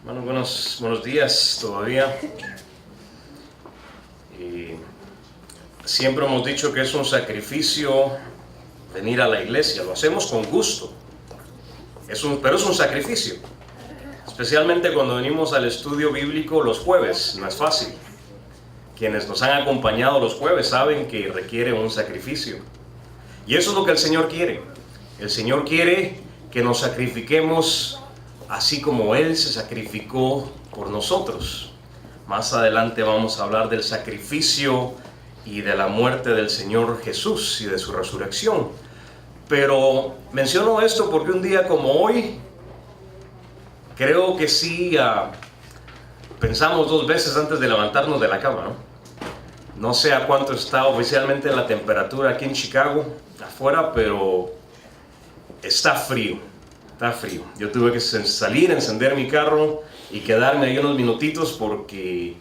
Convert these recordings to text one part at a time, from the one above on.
Bueno, buenos días todavía. Y siempre hemos dicho que es un sacrificio venir a la iglesia. Lo hacemos con gusto. Pero es un sacrificio. Especialmente cuando venimos al estudio bíblico los jueves. No es fácil. Quienes nos han acompañado los jueves saben que requiere un sacrificio. Y eso es lo que el Señor quiere. El Señor quiere que nos sacrifiquemos así como Él se sacrificó por nosotros. Más adelante vamos a hablar del sacrificio y de la muerte del Señor Jesús y de su resurrección. Pero menciono esto porque un día como hoy, creo que sí pensamos dos veces antes de levantarnos de la cama, ¿no? No sé a cuánto está oficialmente la temperatura aquí en Chicago, afuera, pero está frío. Está frío. Yo tuve que salir, encender mi carro y quedarme ahí unos minutitos porque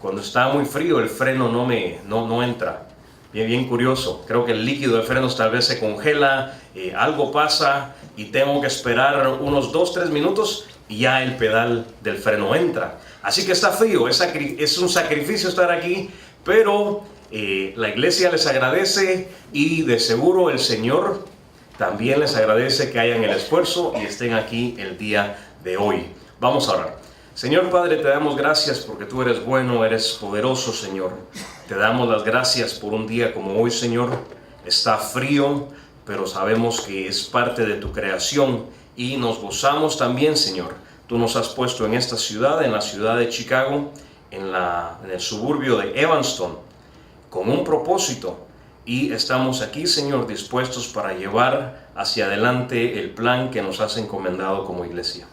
cuando está muy frío el freno no entra. Bien curioso. Creo que el líquido de frenos tal vez se congela, algo pasa y tengo que esperar unos 2-3 minutos y ya el pedal del freno entra. Así que está frío, es un sacrificio estar aquí, pero la iglesia les agradece y de seguro el Señor también les agradece que hayan el esfuerzo y estén aquí el día de hoy. Vamos a orar. Señor Padre, te damos gracias porque tú eres bueno, eres poderoso, Señor. Te damos las gracias por un día como hoy, Señor. Está frío, pero sabemos que es parte de tu creación y nos gozamos también, Señor. Tú nos has puesto en esta ciudad, en la ciudad de Chicago, en el suburbio de Evanston, con un propósito. Y estamos aquí, Señor, dispuestos para llevar hacia adelante el plan que nos has encomendado como iglesia.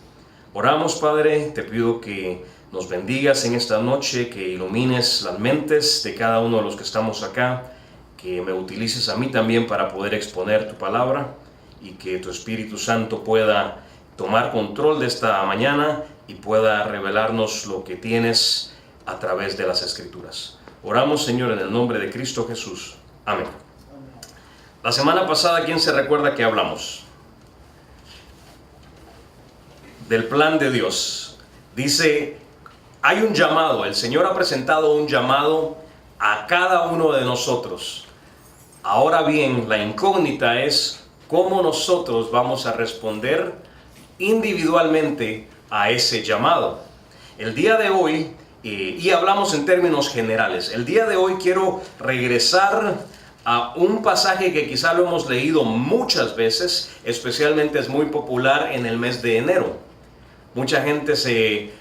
Oramos, Padre, te pido que nos bendigas en esta noche, que ilumines las mentes de cada uno de los que estamos acá, que me utilices a mí también para poder exponer tu palabra y que tu Espíritu Santo pueda tomar control de esta mañana y pueda revelarnos lo que tienes a través de las Escrituras. Oramos, Señor, en el nombre de Cristo Jesús. Amén. La semana pasada, ¿quién se recuerda que hablamos? Del plan de Dios. Dice, hay un llamado, el Señor ha presentado un llamado a cada uno de nosotros. Ahora bien, la incógnita es cómo nosotros vamos a responder individualmente a ese llamado. El día de hoy, y hablamos en términos generales, el día de hoy quiero regresar a un pasaje que quizá lo hemos leído muchas veces, especialmente es muy popular en el mes de enero. Mucha gente se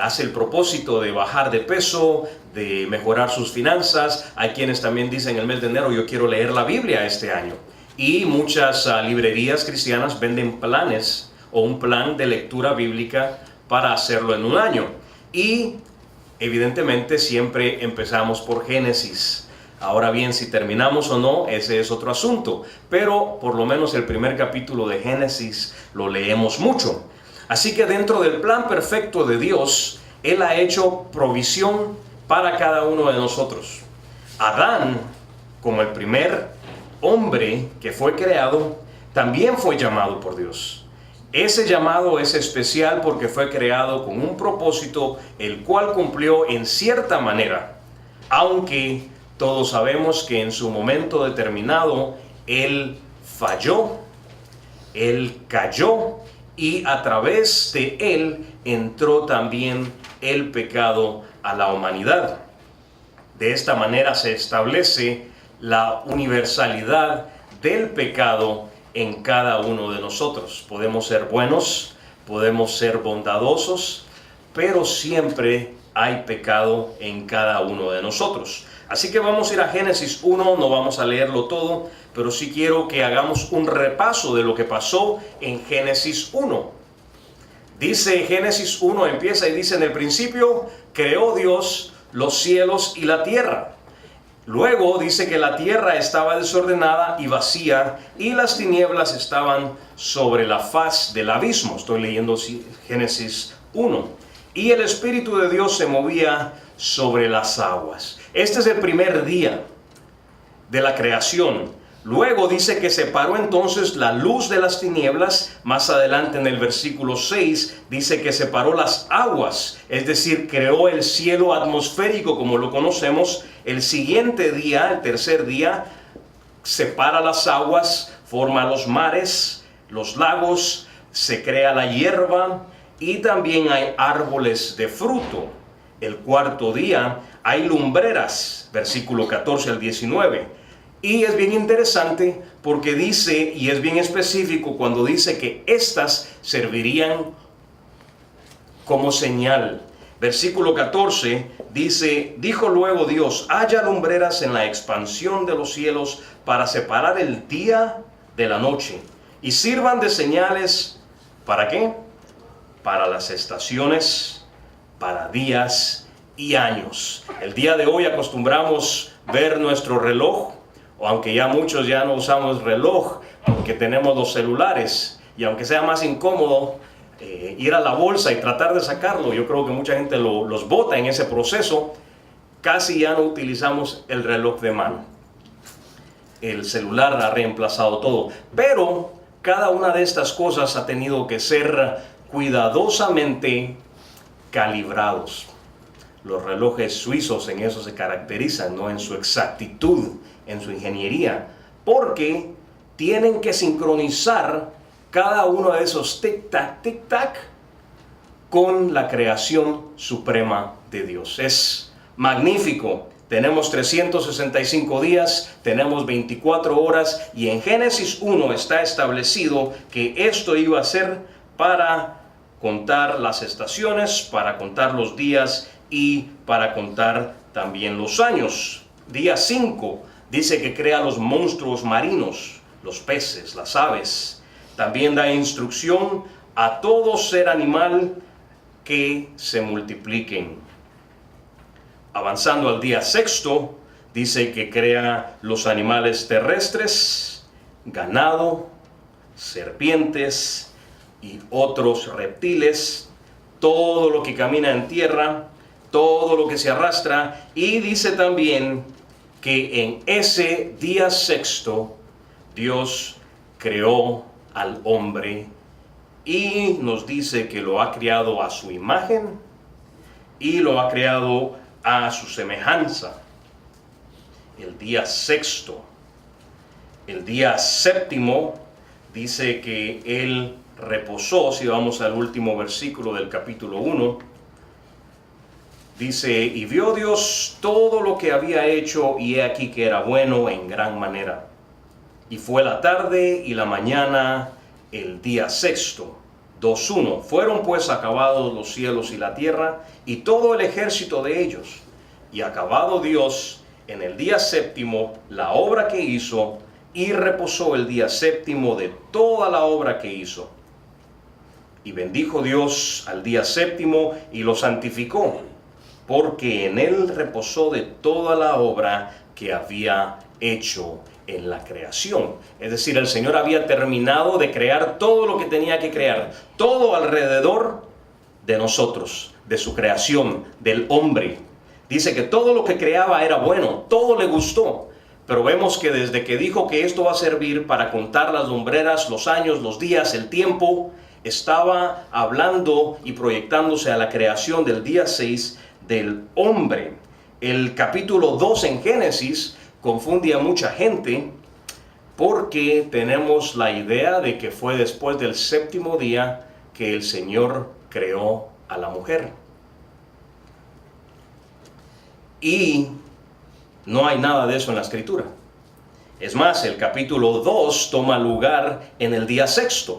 hace el propósito de bajar de peso, de mejorar sus finanzas. Hay quienes también dicen el mes de enero, yo quiero leer la Biblia este año. Y muchas librerías cristianas venden planes o un plan de lectura bíblica para hacerlo en un año. Y evidentemente siempre empezamos por Génesis. Ahora bien, si terminamos o no, ese es otro asunto. Pero por lo menos el primer capítulo de Génesis lo leemos mucho. Así que dentro del plan perfecto de Dios, Él ha hecho provisión para cada uno de nosotros. Adán, como el primer hombre que fue creado, también fue llamado por Dios. Ese llamado es especial porque fue creado con un propósito, el cual cumplió en cierta manera, aunque todos sabemos que en su momento determinado, Él falló, Él cayó y a través de Él entró también el pecado a la humanidad. De esta manera se establece la universalidad del pecado en cada uno de nosotros. Podemos ser buenos, podemos ser bondadosos, pero siempre hay pecado en cada uno de nosotros. Así que vamos a ir a Génesis 1, no vamos a leerlo todo, pero sí quiero que hagamos un repaso de lo que pasó en Génesis 1. Dice Génesis 1, empieza y dice, en el principio creó Dios los cielos y la tierra. Luego dice que la tierra estaba desordenada y vacía y las tinieblas estaban sobre la faz del abismo. Estoy leyendo Génesis 1. Y el Espíritu de Dios se movía sobre las aguas. Este es el primer día de la creación. Luego dice que separó entonces la luz de las tinieblas. Más adelante en el versículo 6 dice que separó las aguas, es decir, creó el cielo atmosférico como lo conocemos. El siguiente día, el tercer día, separa las aguas, forma los mares, los lagos, se crea la hierba y también hay árboles de fruto. El cuarto día hay lumbreras, versículo 14 al 19. Y es bien interesante porque dice, y es bien específico cuando dice que estas servirían como señal. Versículo 14 dice, dijo luego Dios, haya lumbreras en la expansión de los cielos para separar el día de la noche y sirvan de señales, ¿para qué? Para las estaciones, para días y años. El día de hoy acostumbramos ver nuestro reloj, o aunque ya muchos ya no usamos reloj porque tenemos los celulares, y aunque sea más incómodo ir a la bolsa y tratar de sacarlo, yo creo que mucha gente los bota en ese proceso, casi ya no utilizamos el reloj de mano. El celular ha reemplazado todo, pero cada una de estas cosas ha tenido que ser cuidadosamente calibrados. Los relojes suizos en eso se caracterizan, ¿no? En su exactitud, en su ingeniería, porque tienen que sincronizar cada uno de esos tic-tac con la creación suprema de Dios. Es magnífico. Tenemos 365 días, tenemos 24 horas y en Génesis 1 está establecido que esto iba a ser para contar las estaciones, para contar los días y para contar también los años. Día 5 dice que crea los monstruos marinos, los peces, las aves. También da instrucción a todo ser animal que se multipliquen. Avanzando al día 6, dice que crea los animales terrestres, ganado, serpientes y otros reptiles, todo lo que camina en tierra, todo lo que se arrastra. Y dice también que en ese día 6 Dios creó al hombre y nos dice que lo ha creado a su imagen y lo ha creado a su semejanza. El día 6, el día 7 dice que él reposó. Si vamos al último versículo del capítulo 1, dice, y vio Dios todo lo que había hecho, y he aquí que era bueno en gran manera. Y fue la tarde y la mañana el día 6. 2:1. Fueron pues acabados los cielos y la tierra, y todo el ejército de ellos. Y acabado Dios en el día 7 la obra que hizo, y reposó el día 7 de toda la obra que hizo. Y bendijo Dios al día 7 y lo santificó, porque en él reposó de toda la obra que había hecho en la creación. Es decir, el Señor había terminado de crear todo lo que tenía que crear, todo alrededor de nosotros, de su creación, del hombre. Dice que todo lo que creaba era bueno, todo le gustó. Pero vemos que desde que dijo que esto va a servir para contar las lumbreras, los años, los días, el tiempo, estaba hablando y proyectándose a la creación del día 6 del hombre. El capítulo 2 en Génesis confunde a mucha gente porque tenemos la idea de que fue después del 7º día que el Señor creó a la mujer. Y no hay nada de eso en la Escritura. Es más, el capítulo 2 toma lugar en el día 6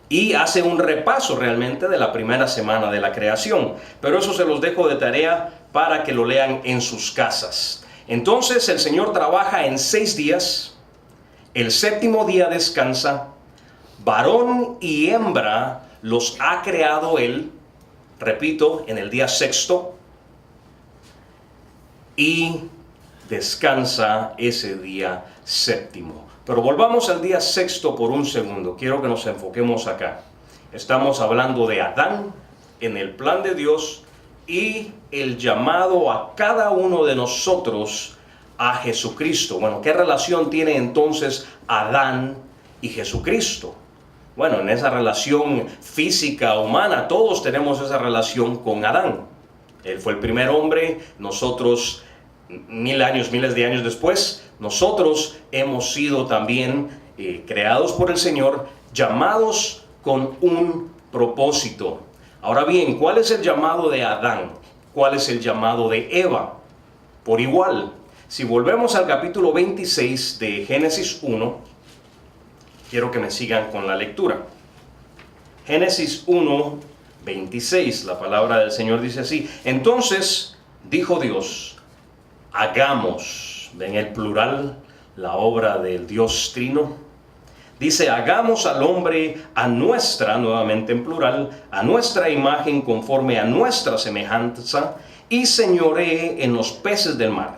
y hace un repaso realmente de la primera semana de la creación. Pero eso se los dejo de tarea para que lo lean en sus casas. Entonces el Señor trabaja en 6 días, el 7º día descansa, varón y hembra los ha creado Él, repito, en el día 6, y descansa ese día 7. Pero volvamos al día 6 por un segundo. Quiero que nos enfoquemos acá. Estamos hablando de Adán en el plan de Dios y el llamado a cada uno de nosotros a Jesucristo. Bueno, ¿qué relación tiene entonces Adán y Jesucristo? Bueno, en esa relación física humana, todos tenemos esa relación con Adán. Él fue el primer hombre, nosotros miles de años después, nosotros hemos sido también creados por el Señor, llamados con un propósito. Ahora bien, ¿cuál es el llamado de Adán? ¿Cuál es el llamado de Eva? Por igual, si volvemos al capítulo 26 de Génesis 1, quiero que me sigan con la lectura. Génesis 1, 26, la palabra del Señor dice así: entonces dijo Dios, hagamos, ven el plural, la obra del Dios Trino. Dice, hagamos al hombre a nuestra, nuevamente en plural, a nuestra imagen conforme a nuestra semejanza, y señoree en los peces del mar,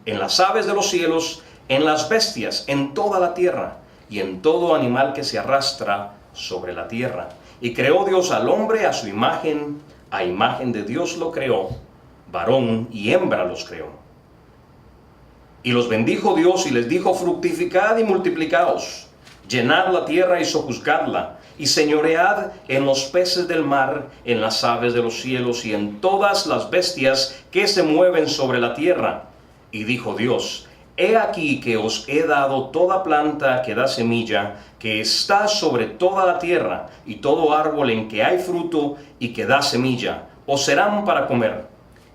en las aves de los cielos, en las bestias, en toda la tierra, y en todo animal que se arrastra sobre la tierra. Y creó Dios al hombre a su imagen, a imagen de Dios lo creó, varón y hembra los creó. Y los bendijo Dios y les dijo, fructificad y multiplicaos, llenad la tierra y sojuzgadla, y señoread en los peces del mar, en las aves de los cielos, y en todas las bestias que se mueven sobre la tierra. Y dijo Dios, he aquí que os he dado toda planta que da semilla, que está sobre toda la tierra, y todo árbol en que hay fruto y que da semilla, os serán para comer.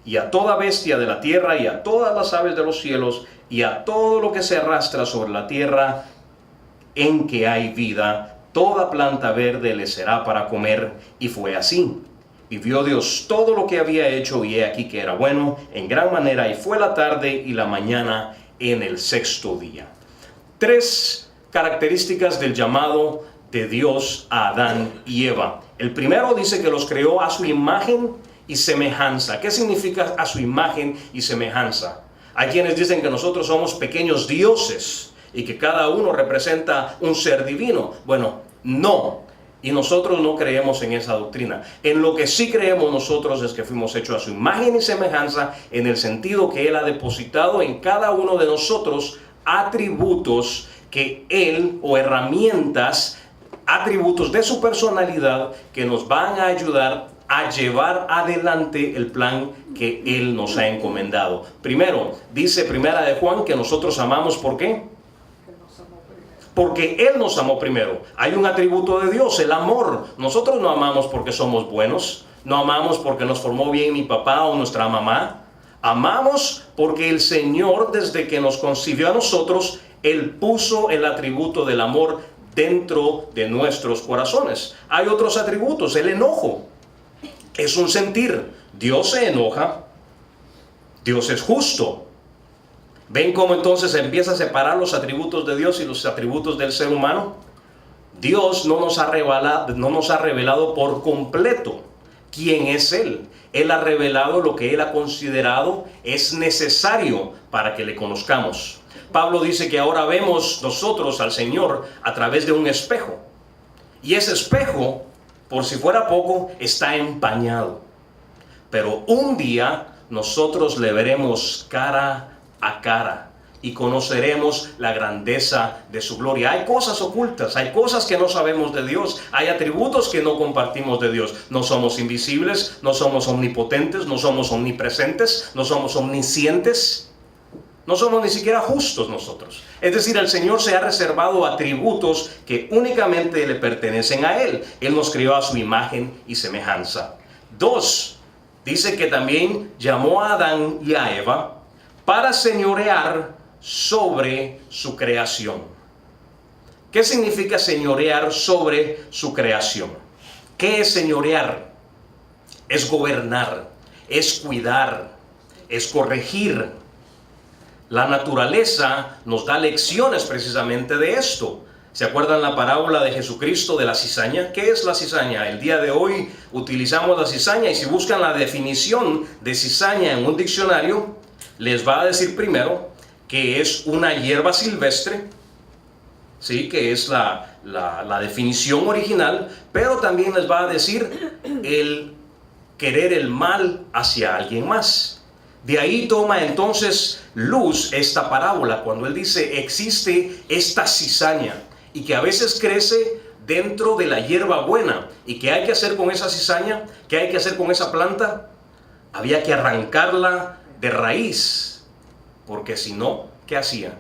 Y a toda bestia de la tierra, y a todas las aves de los cielos, y a todo lo que se arrastra sobre la tierra, en que hay vida, toda planta verde le será para comer. Y fue así. Y vio Dios todo lo que había hecho, y he aquí que era bueno en gran manera, y fue la tarde y la mañana en el sexto día. Tres características del llamado de Dios a Adán y Eva. El primero dice que los creó a su imagen y semejanza. ¿Qué significa a su imagen y semejanza? Hay quienes dicen que nosotros somos pequeños dioses y que cada uno representa un ser divino. Bueno, no. Y nosotros no creemos en esa doctrina. En lo que sí creemos nosotros es que fuimos hechos a su imagen y semejanza, en el sentido que Él ha depositado en cada uno de nosotros atributos que Él, o herramientas, atributos de su personalidad que nos van a ayudar a llevar adelante el plan que Él nos ha encomendado. Primero, dice Primera de Juan que nosotros amamos, ¿por qué? Porque Él nos amó primero. Hay un atributo de Dios, el amor. Nosotros no amamos porque somos buenos, no amamos porque nos formó bien mi papá o nuestra mamá. Amamos porque el Señor, desde que nos concibió a nosotros, Él puso el atributo del amor dentro de nuestros corazones. Hay otros atributos, el enojo. Es un sentir. Dios se enoja. Dios es justo. ¿Ven cómo entonces empieza a separar los atributos de Dios y los atributos del ser humano? Dios no nos ha revelado por completo quién es Él. Él ha revelado lo que Él ha considerado es necesario para que le conozcamos. Pablo dice que ahora vemos nosotros al Señor a través de un espejo. Y ese espejo, por si fuera poco, está empañado. Pero un día nosotros le veremos cara a cara y conoceremos la grandeza de su gloria. Hay cosas ocultas, hay cosas que no sabemos de Dios, hay atributos que no compartimos de Dios. No somos invisibles, no somos omnipotentes, no somos omnipresentes, no somos omniscientes, no somos ni siquiera justos nosotros. Es decir, el Señor se ha reservado atributos que únicamente le pertenecen a Él. Él nos creó a su imagen y semejanza. 2, dice que también llamó a Adán y a Eva para señorear sobre su creación. ¿Qué significa señorear sobre su creación? ¿Qué es señorear? Es gobernar, es cuidar, es corregir. La naturaleza nos da lecciones precisamente de esto. ¿Se acuerdan la parábola de Jesucristo de la cizaña? ¿Qué es la cizaña? El día de hoy utilizamos la cizaña, y si buscan la definición de cizaña en un diccionario, les va a decir primero que es una hierba silvestre, ¿sí? Que es la definición original, pero también les va a decir el querer el mal hacia alguien más. De ahí toma entonces luz esta parábola cuando él dice existe esta cizaña y que a veces crece dentro de la hierba buena. ¿Y qué hay que hacer con esa cizaña? ¿Qué hay que hacer con esa planta? Había que arrancarla de raíz, porque si no, ¿qué hacía?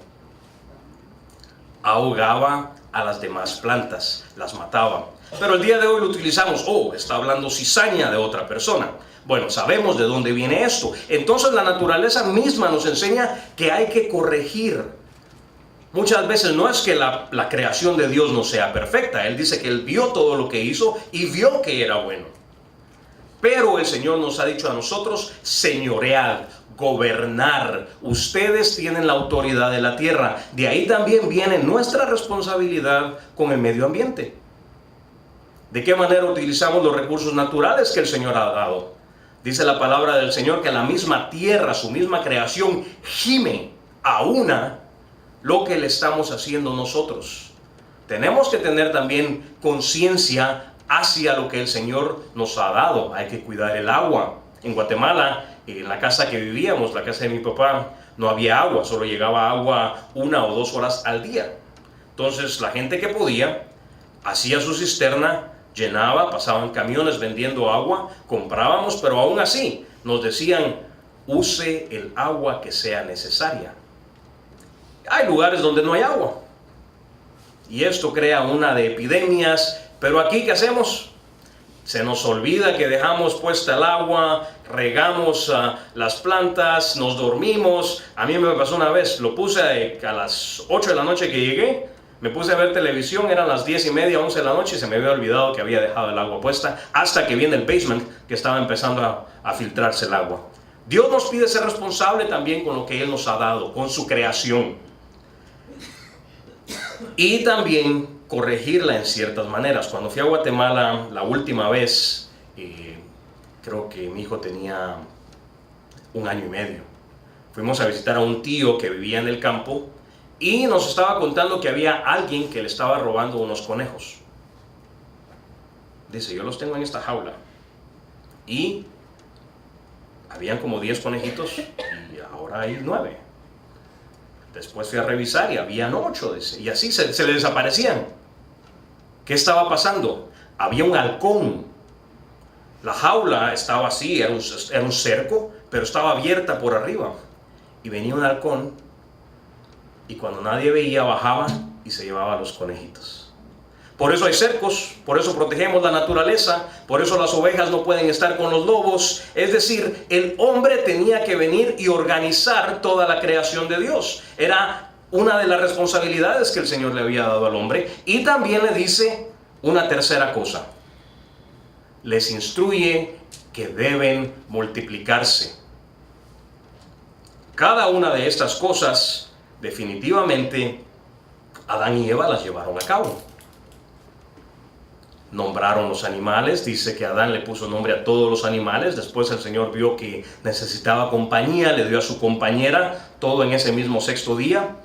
Ahogaba a las demás plantas, las mataba. Pero el día de hoy lo utilizamos, está hablando cizaña de otra persona. Bueno, sabemos de dónde viene esto. Entonces la naturaleza misma nos enseña que hay que corregir. Muchas veces no es que la creación de Dios no sea perfecta. Él dice que Él vio todo lo que hizo y vio que era bueno. Pero el Señor nos ha dicho a nosotros, señorear, gobernar. Ustedes tienen la autoridad de la tierra. De ahí también viene nuestra responsabilidad con el medio ambiente. ¿De qué manera utilizamos los recursos naturales que el Señor ha dado? Dice la palabra del Señor que la misma tierra, su misma creación, gime a una lo que le estamos haciendo nosotros. Tenemos que tener también conciencia hacia lo que el Señor nos ha dado. Hay que cuidar el agua. En Guatemala, en la casa que vivíamos, la casa de mi papá, no había agua, solo llegaba agua 1 o 2 horas al día. Entonces la gente que podía hacía su cisterna, llenaba, pasaban camiones vendiendo agua, comprábamos, pero aún así nos decían, use el agua que sea necesaria. Hay lugares donde no hay agua y esto crea una de epidemias, pero aquí ¿qué hacemos? Se nos olvida que dejamos puesta el agua, regamos las plantas, nos dormimos. A mí me pasó una vez, lo puse a las 8 de la noche que llegué, me puse a ver televisión, eran las 10:30, 11 de la noche y se me había olvidado que había dejado el agua puesta hasta que viene el basement que estaba empezando a filtrarse el agua. Dios nos pide ser responsable también con lo que Él nos ha dado, con su creación. Y también corregirla en ciertas maneras. Cuando fui a Guatemala la última vez, creo que mi hijo tenía 1 año y medio. Fuimos a visitar a un tío que vivía en el campo y nos estaba contando que había alguien que le estaba robando unos conejos. Dice, yo los tengo en esta jaula. Y habían como 10 conejitos y ahora hay 9. Después fui a revisar y habían 8. Y así se le desaparecían. ¿Qué estaba pasando? Había un halcón. La jaula estaba así, era un cerco, pero estaba abierta por arriba. Y venía un halcón y cuando nadie veía bajaba y se llevaba a los conejitos. Por eso hay cercos, por eso protegemos la naturaleza, por eso las ovejas no pueden estar con los lobos. Es decir, el hombre tenía que venir y organizar toda la creación de Dios. Era una de las responsabilidades que el Señor le había dado al hombre. Y también le dice una tercera cosa. Les instruye que deben multiplicarse. Cada una de estas cosas, definitivamente, Adán y Eva las llevaron a cabo. Nombraron los animales, dice que Adán le puso nombre a todos los animales. Después el Señor vio que necesitaba compañía, le dio a su compañera, todo en ese mismo 6º día.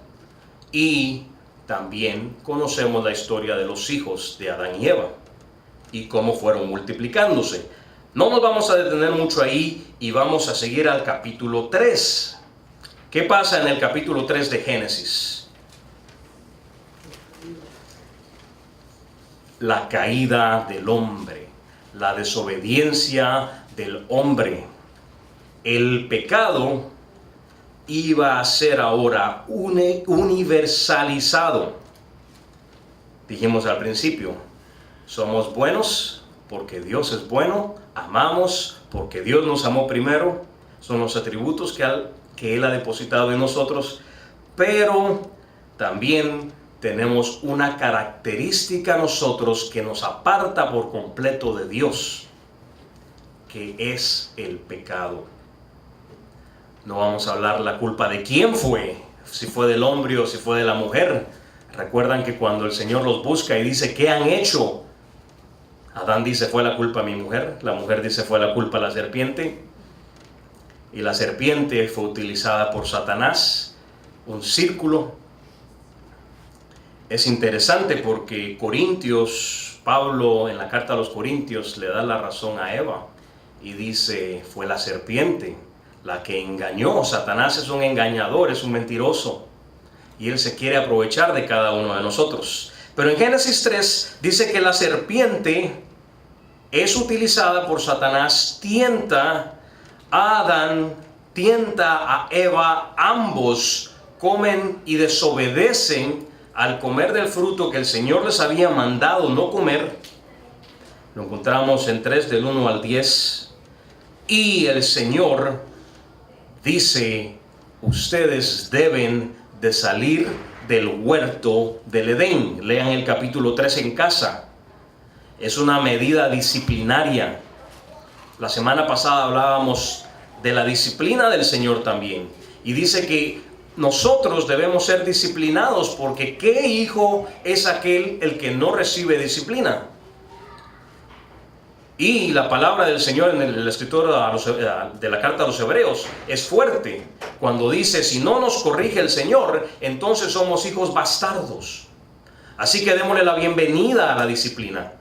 Y también conocemos la historia de los hijos de Adán y Eva y cómo fueron multiplicándose. No nos vamos a detener mucho ahí y vamos a seguir al capítulo 3. ¿Qué pasa en el capítulo 3 de Génesis? La caída del hombre, la desobediencia del hombre. El pecado iba a ser ahora universalizado. Dijimos al principio, somos buenos porque Dios es bueno, amamos porque Dios nos amó primero, son los atributos que Él ha depositado en nosotros, pero también tenemos una característica nosotros que nos aparta por completo de Dios, que es el pecado. No vamos a hablar la culpa de quién fue, si fue del hombre o si fue de la mujer. Recuerdan que cuando el Señor los busca y dice, ¿qué han hecho? Adán dice, fue la culpa a mi mujer. La mujer dice, fue la culpa a la serpiente. Y la serpiente fue utilizada por Satanás, un círculo. Es interesante porque Pablo en la carta a los Corintios le da la razón a Eva y dice, fue la serpiente la que engañó. Satanás es un engañador, es un mentiroso, y él se quiere aprovechar de cada uno de nosotros. Pero en Génesis 3 dice que la serpiente es utilizada por Satanás, tienta a Adán, tienta a Eva. Ambos comen y desobedecen al comer del fruto que el Señor les había mandado no comer. Lo encontramos en 3 del 1 al 10. Y el Señor dice: ustedes deben de salir del huerto del Edén. Lean el capítulo 3 en casa. Es una medida disciplinaria. La semana pasada hablábamos de la disciplina del Señor también. Y dice que nosotros debemos ser disciplinados, porque ¿qué hijo es aquel el que no recibe disciplina? Y la palabra del Señor en el escritor de la carta a los Hebreos es fuerte cuando dice: si no nos corrige el Señor, entonces somos hijos bastardos. Así que démosle la bienvenida a la disciplina.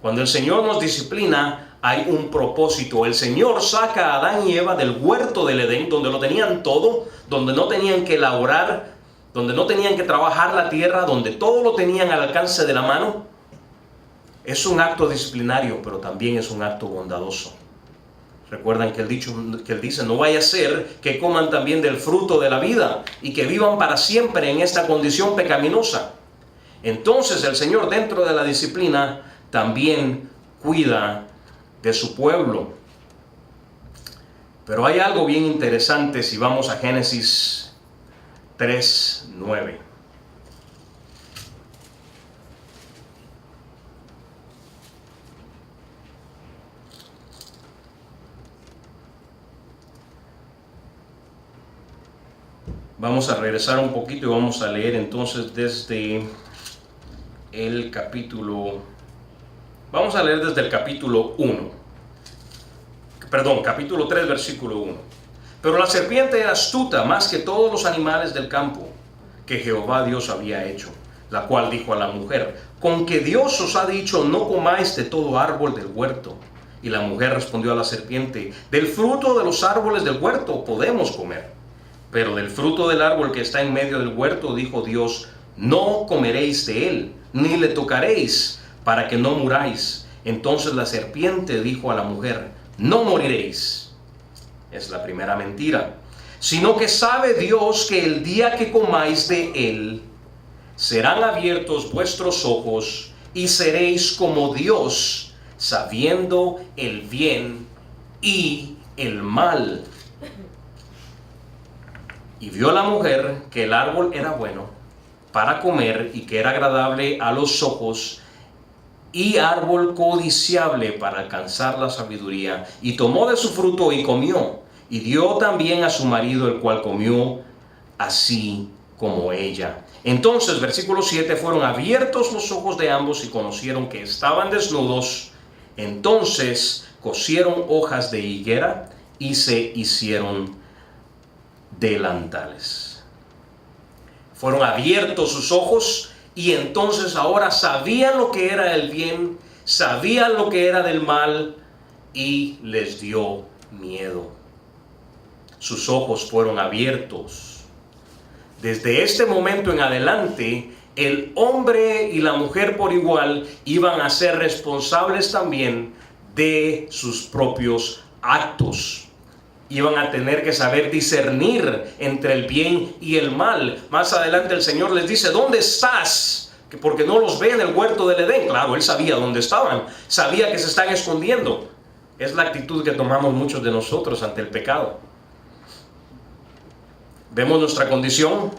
Cuando el Señor nos disciplina, hay un propósito. El Señor saca a Adán y Eva del huerto del Edén, donde lo tenían todo, donde no tenían que laborar, donde no tenían que trabajar la tierra, donde todo lo tenían al alcance de la mano. Es un acto disciplinario, pero también es un acto bondadoso. Recuerdan que él dice: no vaya a ser que coman también del fruto de la vida y que vivan para siempre en esta condición pecaminosa. Entonces el Señor, dentro de la disciplina, también cuida de su pueblo. Pero hay algo bien interesante si vamos a Génesis 3:9. Vamos a regresar un poquito y vamos a leer entonces desde el capítulo... Vamos a leer desde el capítulo 1. Capítulo 3, versículo 1. Pero la serpiente era astuta más que todos los animales del campo que Jehová Dios había hecho, la cual dijo a la mujer: ¿con que Dios os ha dicho, no comáis de todo árbol del huerto? Y la mujer respondió a la serpiente: del fruto de los árboles del huerto podemos comer, pero del fruto del árbol que está en medio del huerto, dijo Dios, no comeréis de él, ni le tocaréis, para que no muráis. Entonces la serpiente dijo a la mujer: no moriréis. Es la primera mentira. Sino que sabe Dios que el día que comáis de él, serán abiertos vuestros ojos y seréis como Dios, sabiendo el bien y el mal. Y vio la mujer que el árbol era bueno para comer y que era agradable a los ojos, y árbol codiciable para alcanzar la sabiduría, y tomó de su fruto y comió, y dio también a su marido, el cual comió así como ella. Entonces, versículo 7, fueron abiertos los ojos de ambos y conocieron que estaban desnudos. Entonces cosieron hojas de higuera y se hicieron delantales. Fueron abiertos sus ojos y entonces ahora sabían lo que era el bien, sabían lo que era del mal, y les dio miedo. Sus ojos fueron abiertos. Desde este momento en adelante, el hombre y la mujer por igual iban a ser responsables también de sus propios actos. Iban a tener que saber discernir entre el bien y el mal. Más adelante el Señor les dice: ¿dónde estás? Porque no los ve en el huerto del Edén. Claro, Él sabía dónde estaban, sabía que se están escondiendo. Es la actitud que tomamos muchos de nosotros ante el pecado. Vemos nuestra condición,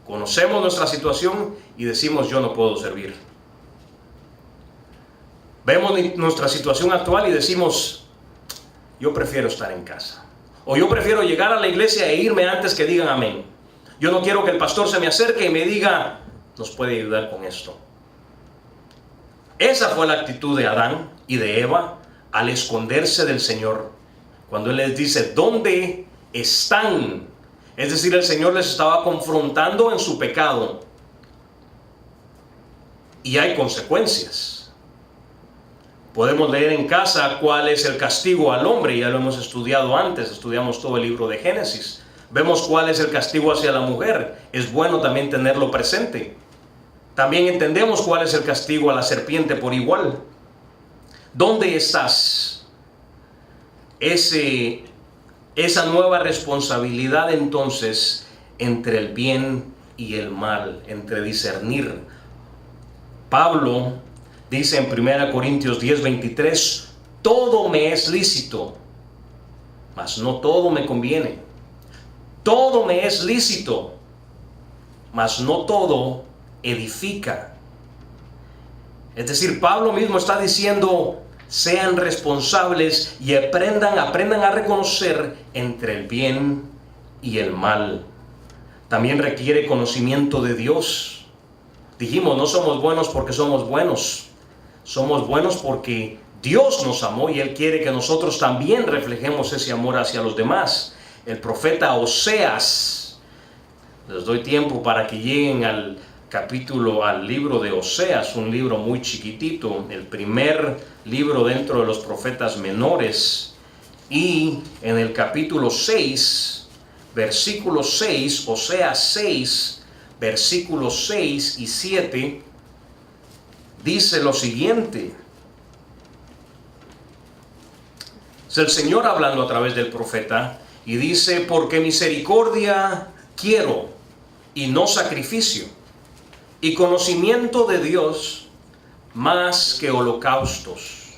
conocemos nuestra situación y decimos: yo no puedo servir. Vemos nuestra situación actual y decimos: yo prefiero estar en casa. O yo prefiero llegar a la iglesia e irme antes que digan amén. Yo no quiero que el pastor se me acerque y me diga: nos puede ayudar con esto. Esa fue la actitud de Adán y de Eva al esconderse del Señor. Cuando Él les dice: ¿dónde están? Es decir, el Señor les estaba confrontando en su pecado. Y hay consecuencias. Podemos leer en casa cuál es el castigo al hombre, ya lo hemos estudiado antes, estudiamos todo el libro de Génesis. Vemos cuál es el castigo hacia la mujer, es bueno también tenerlo presente. También entendemos cuál es el castigo a la serpiente por igual. ¿Dónde estás? Esa nueva responsabilidad entonces entre el bien y el mal, entre discernir. Pablo dice en 1 Corintios 10:23, todo me es lícito, mas no todo me conviene. Todo me es lícito, mas no todo edifica. Es decir, Pablo mismo está diciendo, sean responsables y aprendan a reconocer entre el bien y el mal. También requiere conocimiento de Dios. Dijimos, no somos buenos porque somos buenos. Somos buenos porque Dios nos amó y Él quiere que nosotros también reflejemos ese amor hacia los demás. El profeta Oseas, les doy tiempo para que lleguen al libro de Oseas, un libro muy chiquitito, el primer libro dentro de los profetas menores. Y en el capítulo 6, versículo 6, Oseas 6, versículos 6 y 7, dice lo siguiente. Es el Señor hablando a través del profeta y dice, porque misericordia quiero y no sacrificio, y conocimiento de Dios más que holocaustos.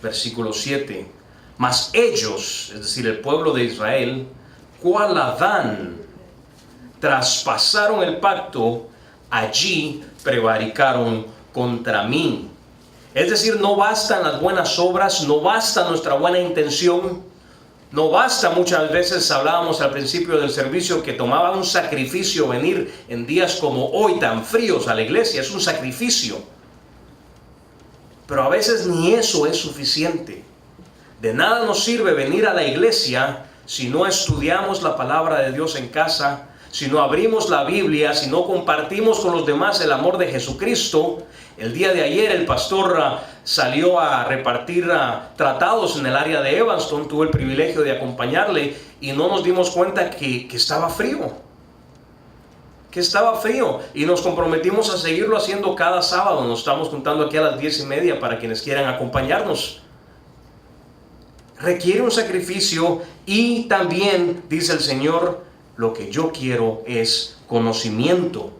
Versículo 7, mas ellos, es decir, el pueblo de Israel, cual Adán, traspasaron el pacto, allí prevaricaron contra mí. Es decir, no bastan las buenas obras, no basta nuestra buena intención, no basta, muchas veces hablábamos al principio del servicio que tomaba un sacrificio venir en días como hoy tan fríos a la iglesia, es un sacrificio. Pero a veces ni eso es suficiente. De nada nos sirve venir a la iglesia si no estudiamos la palabra de Dios en casa, si no abrimos la Biblia, si no compartimos con los demás el amor de Jesucristo. El día de ayer el pastor salió a repartir tratados en el área de Evanston. Tuve el privilegio de acompañarle y no nos dimos cuenta que estaba frío. Que estaba frío y nos comprometimos a seguirlo haciendo cada sábado. Nos estamos juntando aquí a las 10:30 para quienes quieran acompañarnos. Requiere un sacrificio y también, dice el Señor, lo que yo quiero es conocimiento.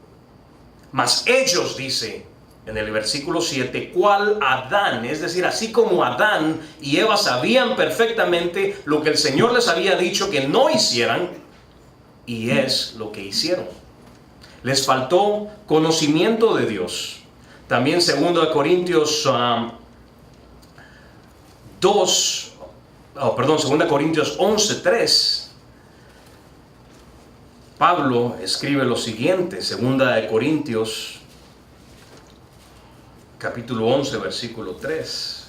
Mas ellos, dice en el versículo 7, cual Adán, es decir, así como Adán y Eva sabían perfectamente lo que el Señor les había dicho que no hicieran, y es lo que hicieron. Les faltó conocimiento de Dios. También 2 Corintios 11:3, Pablo escribe lo siguiente, 2 Corintios capítulo 11, versículo 3.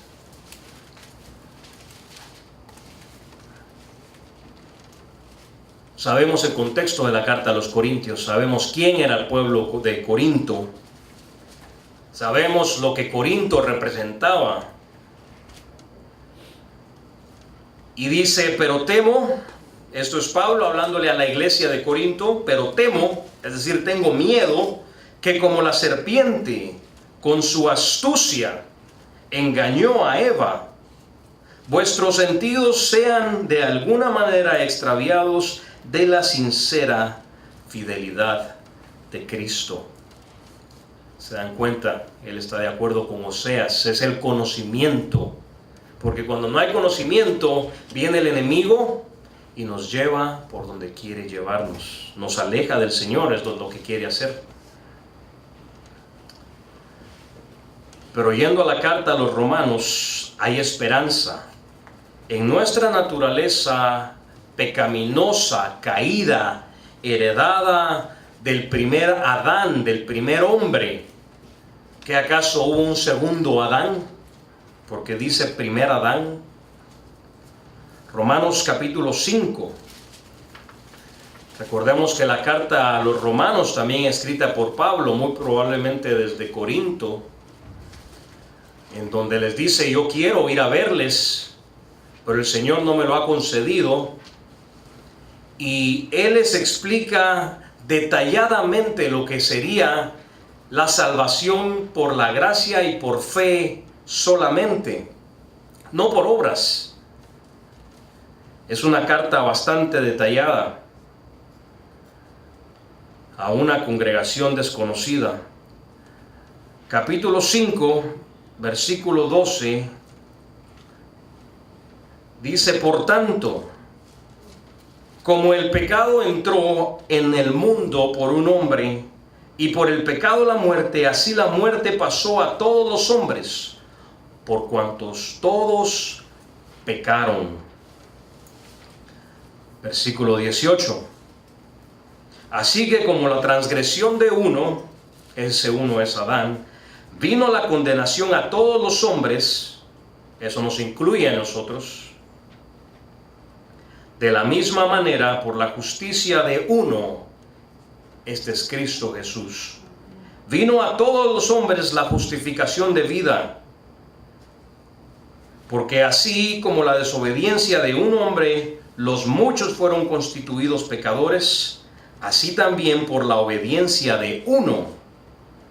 Sabemos el contexto de la carta a los Corintios, sabemos quién era el pueblo de Corinto, sabemos lo que Corinto representaba. Y dice, pero temo, esto es Pablo hablándole a la iglesia de Corinto, pero temo, es decir, tengo miedo, que como la serpiente con su astucia engañó a Eva, vuestros sentidos sean de alguna manera extraviados de la sincera fidelidad de Cristo. ¿Se dan cuenta? Él está de acuerdo con Oseas, es el conocimiento. Porque cuando no hay conocimiento, viene el enemigo y nos lleva por donde quiere llevarnos. Nos aleja del Señor, es lo que quiere hacer. Pero yendo a la carta a los Romanos, hay esperanza. En nuestra naturaleza pecaminosa, caída, heredada del primer Adán, del primer hombre, ¿qué acaso hubo un segundo Adán? Porque dice primer Adán. Romanos capítulo 5. Recordemos que la carta a los Romanos, también escrita por Pablo, muy probablemente desde Corinto, en donde les dice: yo quiero ir a verles, pero el Señor no me lo ha concedido. Y Él les explica detalladamente lo que sería la salvación por la gracia y por fe solamente, no por obras. Es una carta bastante detallada a una congregación desconocida. Capítulo 5, versículo 12, dice: por tanto, como el pecado entró en el mundo por un hombre, y por el pecado la muerte, así la muerte pasó a todos los hombres, por cuantos todos pecaron. Versículo 18. Así que como la transgresión de uno, ese uno es Adán, vino la condenación a todos los hombres, eso nos incluye a nosotros, de la misma manera, por la justicia de uno, este es Cristo Jesús, vino a todos los hombres la justificación de vida. Porque así como la desobediencia de un hombre, los muchos fueron constituidos pecadores, así también por la obediencia de uno,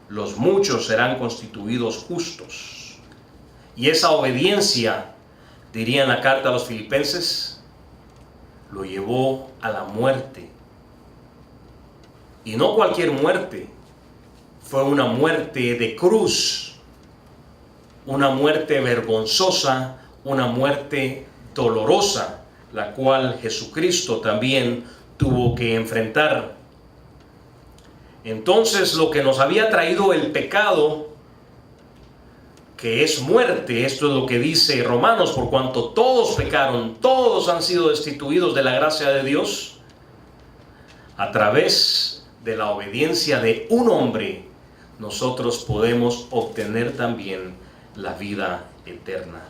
los muchos serán constituidos justos. Y esa obediencia, diría en la carta a los Filipenses, lo llevó a la muerte. Y no cualquier muerte, fue una muerte de cruz, una muerte vergonzosa, una muerte dolorosa, la cual Jesucristo también tuvo que enfrentar. Entonces, lo que nos había traído el pecado, que es muerte, esto es lo que dice Romanos: por cuanto todos pecaron, todos han sido destituidos de la gracia de Dios, a través de la obediencia de un hombre, nosotros podemos obtener también la vida eterna.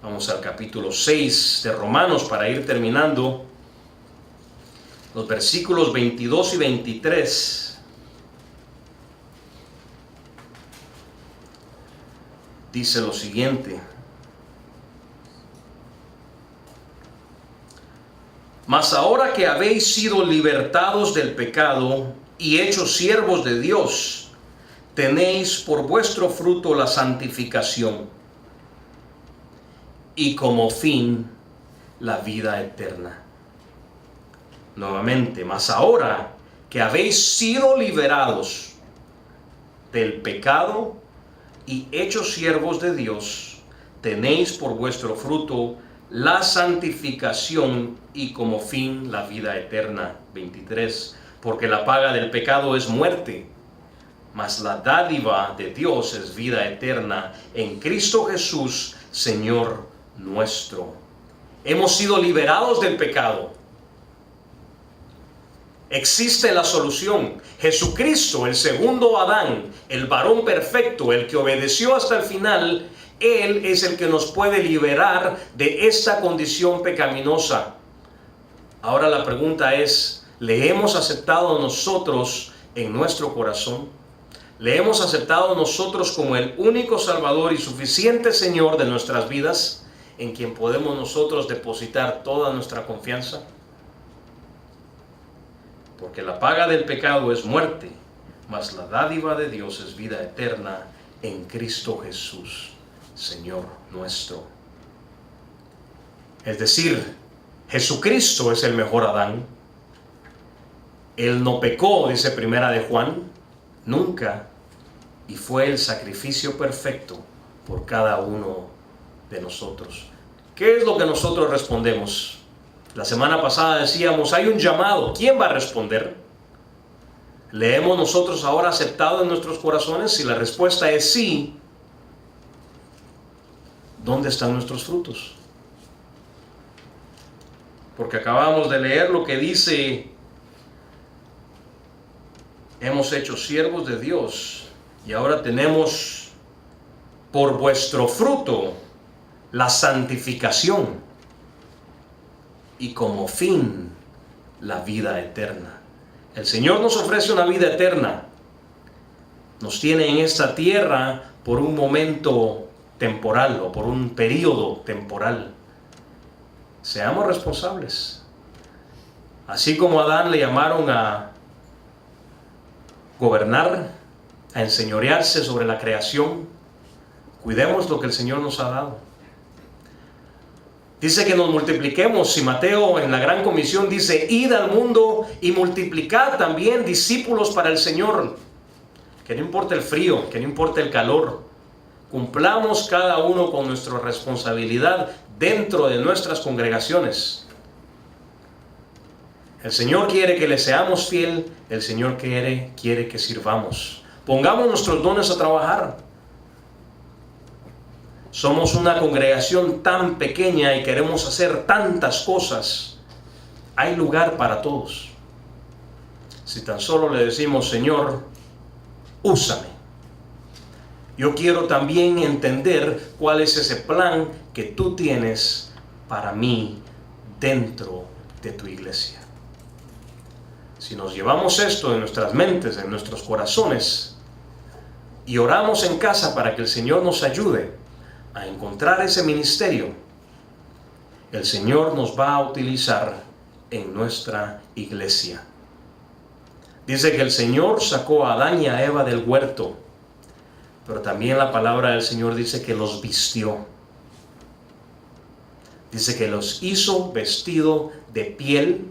Vamos al capítulo 6 de Romanos para ir terminando. Los versículos 22 y 23. Dice lo siguiente: mas ahora que habéis sido libertados del pecado y hechos siervos de Dios, tenéis por vuestro fruto la santificación, y como fin la vida eterna. Nuevamente: mas ahora que habéis sido liberados del pecado y hechos siervos de Dios, tenéis por vuestro fruto la santificación y como fin la vida eterna. 23. Porque la paga del pecado es muerte, mas la dádiva de Dios es vida eterna en Cristo Jesús, Señor nuestro. Hemos sido liberados del pecado. Existe la solución. Jesucristo, el segundo Adán, el varón perfecto, el que obedeció hasta el final, Él es el que nos puede liberar de esta condición pecaminosa. Ahora la pregunta es: ¿le hemos aceptado nosotros en nuestro corazón? ¿Le hemos aceptado nosotros como el único Salvador y suficiente Señor de nuestras vidas, en quien podemos nosotros depositar toda nuestra confianza? Porque la paga del pecado es muerte, mas la dádiva de Dios es vida eterna en Cristo Jesús, Señor nuestro. Es decir, Jesucristo es el mejor Adán. Él no pecó, dice Primera de Juan, nunca, y fue el sacrificio perfecto por cada uno de nosotros. ¿Qué es lo que nosotros respondemos? La semana pasada decíamos: hay un llamado. ¿Quién va a responder? ¿Le hemos nosotros ahora aceptado en nuestros corazones? Si la respuesta es sí, ¿dónde están nuestros frutos? Porque acabamos de leer lo que dice: hemos hecho siervos de Dios, y ahora tenemos por vuestro fruto la santificación, y como fin la vida eterna. El Señor nos ofrece una vida eterna. Nos tiene en esta tierra por un momento temporal o por un periodo temporal. Seamos responsables. Así como a Adán le llamaron a gobernar, a enseñorearse sobre la creación, cuidemos lo que el Señor nos ha dado. Dice que nos multipliquemos, y Mateo en la Gran Comisión dice: id al mundo y multiplicad también discípulos para el Señor. Que no importa el frío, que no importa el calor, cumplamos cada uno con nuestra responsabilidad dentro de nuestras congregaciones. El Señor quiere que le seamos fiel, el Señor quiere que sirvamos. Pongamos nuestros dones a trabajar. Somos una congregación tan pequeña y queremos hacer tantas cosas. Hay lugar para todos. Si tan solo le decimos: Señor, úsame. Yo quiero también entender cuál es ese plan que tú tienes para mí dentro de tu iglesia. Si nos llevamos esto en nuestras mentes, en nuestros corazones, y oramos en casa para que el Señor nos ayude a encontrar ese ministerio, el Señor nos va a utilizar en nuestra iglesia. Dice que el Señor sacó a Adán y a Eva del huerto, pero también la palabra del Señor dice que los vistió. Dice que los hizo vestido de piel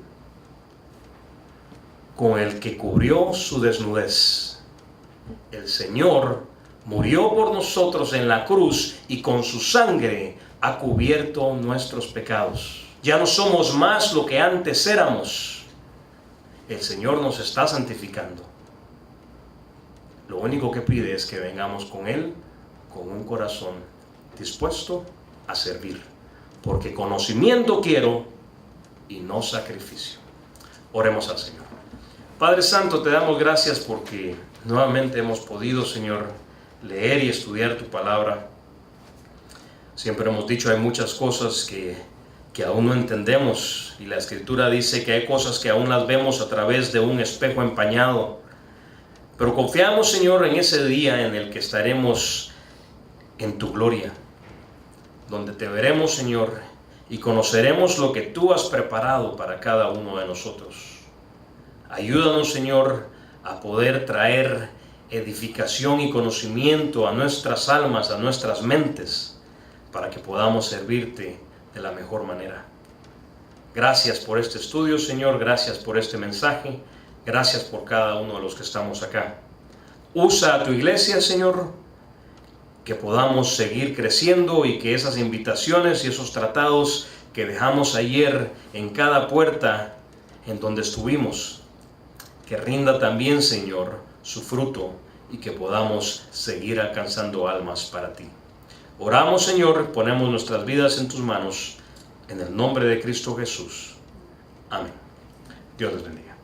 con el que cubrió su desnudez. El Señor murió por nosotros en la cruz y con su sangre ha cubierto nuestros pecados. Ya no somos más lo que antes éramos. El Señor nos está santificando. Lo único que pide es que vengamos con Él con un corazón dispuesto a servir. Porque conocimiento quiero y no sacrificio. Oremos al Señor. Padre Santo, te damos gracias porque nuevamente hemos podido, Señor, leer y estudiar tu palabra. Siempre hemos dicho, hay muchas cosas que aún no entendemos, y la Escritura dice que hay cosas que aún las vemos a través de un espejo empañado. Pero confiamos, Señor, en ese día en el que estaremos en tu gloria, donde te veremos, Señor, y conoceremos lo que tú has preparado para cada uno de nosotros. Ayúdanos, Señor, a poder traer edificación y conocimiento a nuestras almas, a nuestras mentes, para que podamos servirte de la mejor manera. Gracias por este estudio, Señor, gracias por este mensaje, gracias por cada uno de los que estamos acá. Usa a tu iglesia, Señor, que podamos seguir creciendo y que esas invitaciones y esos tratados que dejamos ayer en cada puerta en donde estuvimos, que rinda también, Señor, su fruto y que podamos seguir alcanzando almas para ti. Oramos, Señor, ponemos nuestras vidas en tus manos, en el nombre de Cristo Jesús. Amén. Dios les bendiga.